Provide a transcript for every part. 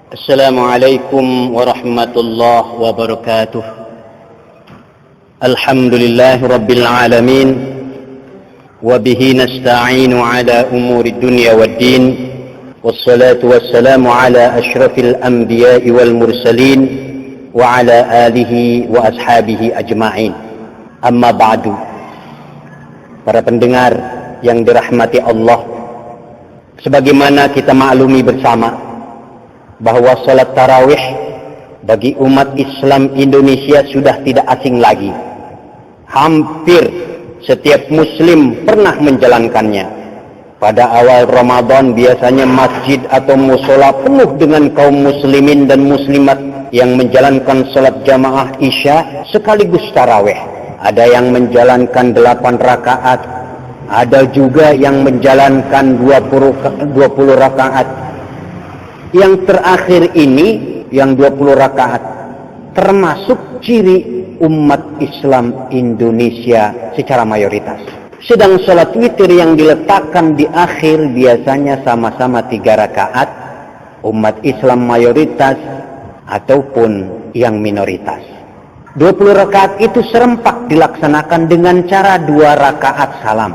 Assalamualaikum warahmatullahi wabarakatuh. Alhamdulillahi rabbil alamin. Wabihi nasta'inu ala umuri dunya waddin. Wassalatu wassalamu ala ashrafil anbiya'i wal mursalin. Wa ala alihi wa ashabihi ajma'in. Amma ba'du. Para pendengar yang dirahmati Allah, sebagaimana kita maklumi bersama bahwa salat tarawih bagi umat Islam Indonesia sudah tidak asing lagi. Hampir setiap muslim pernah menjalankannya. Pada awal Ramadan biasanya masjid atau mushola penuh dengan kaum muslimin dan muslimat yang menjalankan salat jamaah isya sekaligus tarawih. Ada yang menjalankan 8 rakaat, ada juga yang menjalankan 20 rakaat. Yang terakhir ini, yang 20 rakaat, termasuk ciri umat Islam Indonesia secara mayoritas. Sedang sholat witir yang diletakkan di akhir biasanya sama-sama 3 rakaat, umat Islam mayoritas ataupun yang minoritas. 20 rakaat itu serempak dilaksanakan dengan cara 2 rakaat salam.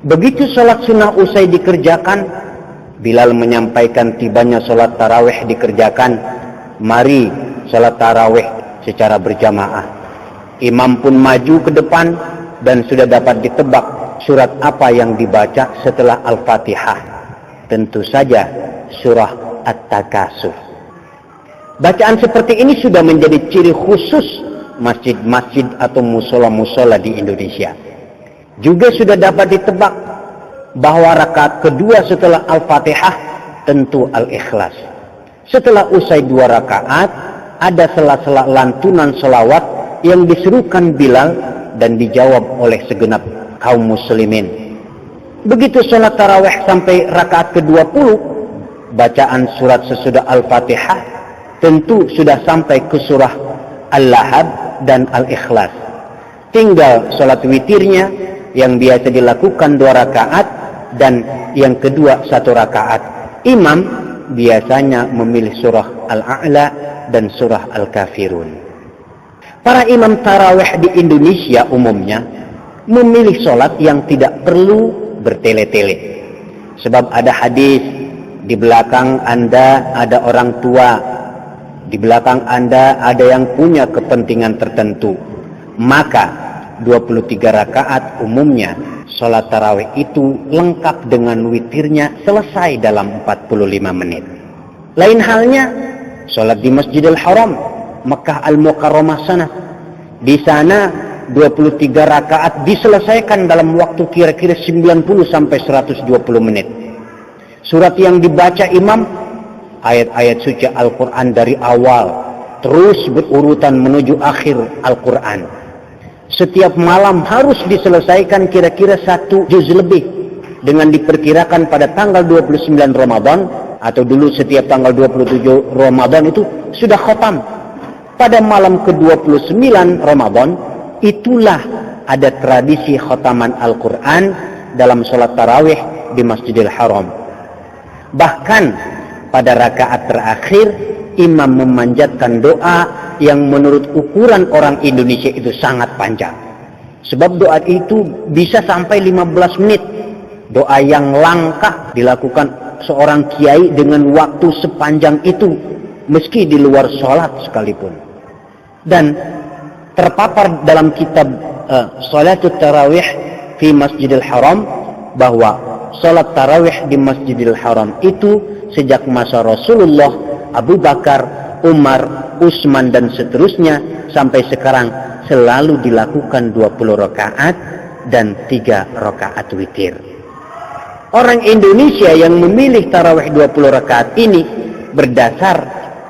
Begitu sholat sunnah usai dikerjakan, Bilal menyampaikan tibanya sholat tarawih dikerjakan. Mari sholat tarawih secara berjamaah. Imam pun maju ke depan dan sudah dapat ditebak surat apa yang dibaca setelah Al-Fatihah. Tentu saja surah At-Takasur. Bacaan seperti ini sudah menjadi ciri khusus masjid-masjid atau musola-musola di Indonesia. Juga sudah dapat ditebak bahwa rakaat kedua setelah Al-Fatihah tentu Al-Ikhlas. Setelah usai 2 rakaat, ada sela-sela lantunan selawat yang diserukan Bilal dan dijawab oleh segenap kaum muslimin. Begitu sholat tarawih sampai rakaat ke-20, bacaan surat sesudah Al-Fatihah tentu sudah sampai ke surah Al-Lahab dan Al-Ikhlas. Tinggal sholat witirnya yang biasa dilakukan 2 rakaat dan yang kedua 1 rakaat. Imam biasanya memilih surah Al-A'la dan surah Al-Kafirun. Para imam tarawih di Indonesia umumnya memilih sholat yang tidak perlu bertele-tele. Sebab ada hadis, di belakang Anda ada orang tua, di belakang Anda ada yang punya kepentingan tertentu. Maka 23 rakaat umumnya sholat tarawih itu lengkap dengan witirnya selesai dalam 45 menit. Lain halnya sholat di Masjidil Haram, Mekah Al-Mukarramah sana. Di sana 23 rakaat diselesaikan dalam waktu kira-kira 90 sampai 120 menit. Surat yang dibaca imam, ayat-ayat suci Al-Quran dari awal, terus berurutan menuju akhir Al-Quran. Setiap malam harus diselesaikan kira-kira 1 juz lebih. Dengan diperkirakan pada tanggal 29 Ramadan, atau dulu setiap tanggal 27 Ramadan itu sudah khatam. Pada malam ke-29 Ramadan, itulah ada tradisi khataman Al-Quran dalam sholat tarawih di Masjidil Haram. Bahkan pada rakaat terakhir, imam memanjatkan doa yang menurut ukuran orang Indonesia itu sangat panjang. Sebab doa itu bisa sampai 15 menit. Doa yang langka dilakukan seorang kiai dengan waktu sepanjang itu, meski di luar sholat sekalipun. Dan terpapar dalam kitab Shalatul Tarawih fi Masjidil Haram bahwa sholat tarawih di Masjidil Haram itu sejak masa Rasulullah, Abu Bakar, Umar, Utsman dan seterusnya sampai sekarang selalu dilakukan 20 rakaat dan 3 rakaat witir. Orang Indonesia yang memilih tarawih 20 rakaat ini berdasar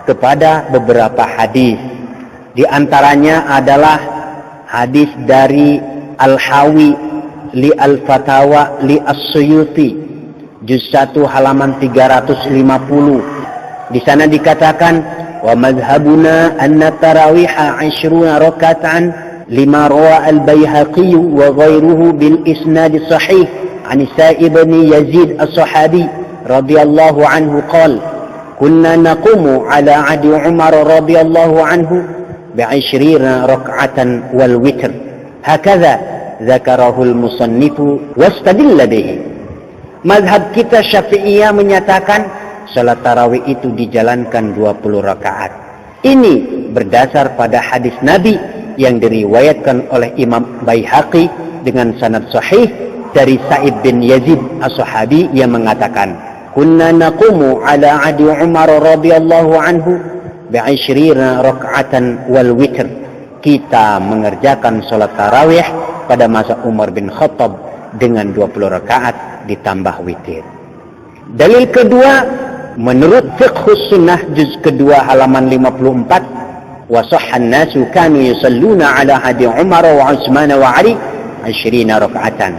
kepada beberapa hadis. Di antaranya adalah hadis dari Al-Hawi li Al-Fatawa li As-Suyuti, juz 1 halaman 350. Di sana dikatakan, wa madhhabuna anna tarawiha 20 raka'atan lima rawa al-Baihaqi wa ghairuhu bil isnad sahih an Sa'ib bin Yazid as-Sahabi radhiyallahu anhu qala kunna naqumu ala adi Umar radhiyallahu anhu bi'20 rak'atan wal witr. Hakadha dzakarahu al-musannifu wastadilla bihi. Mazhab kita Syafi'iyah menyatakan salat tarawih itu dijalankan 20 rakaat. Ini berdasar pada hadis Nabi yang diriwayatkan oleh Imam Baihaqi dengan sanad sahih dari Sa'id bin Yazid as-Sahabi yang mengatakan, kunna naqumu ala adi Umar radhiyallahu anhu bi'20 rak'atan wal witr. Kita mengerjakan salat tarawih pada masa Umar bin Khattab dengan 20 rakaat ditambah witir. Dalil kedua, menurut Fiqhus Sunnah juz kedua halaman 54, wa sahhan nasu kanu yusalluna ala hadi Umar wa Utsman wa Ali 20 rakaatan.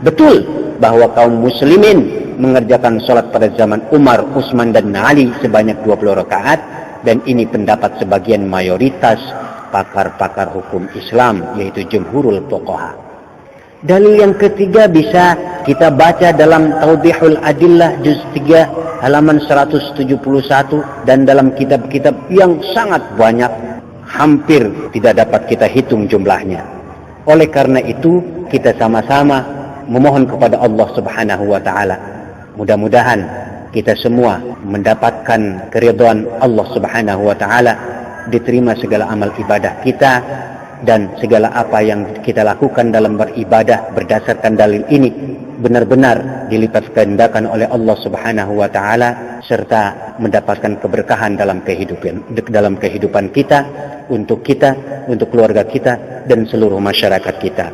Betul bahwa kaum muslimin mengerjakan salat pada zaman Umar, Utsman dan Ali sebanyak 20 rakaat, dan ini pendapat sebagian mayoritas pakar-pakar hukum Islam, yaitu jumhurul fuqaha. Dalil yang ketiga bisa kita baca dalam Tawdihul Adillah juz 3 halaman 171 dan dalam kitab-kitab yang sangat banyak, hampir tidak dapat kita hitung jumlahnya. Oleh karena itu kita sama-sama memohon kepada Allah Subhanahu wa taala, mudah-mudahan kita semua mendapatkan keridhaan Allah Subhanahu wa taala, diterima segala amal ibadah kita, dan segala apa yang kita lakukan dalam beribadah berdasarkan dalil ini benar-benar dilipat gandakan oleh Allah Subhanahu wa taala, serta mendapatkan keberkahan dalam kehidupan kita, untuk keluarga kita dan seluruh masyarakat kita.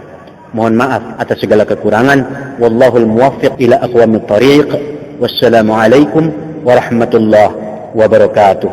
Mohon maaf atas segala kekurangan. Wallahul muwaffiq ila aqwamit thariq. Wassalamualaikum warahmatullahi wabarakatuh.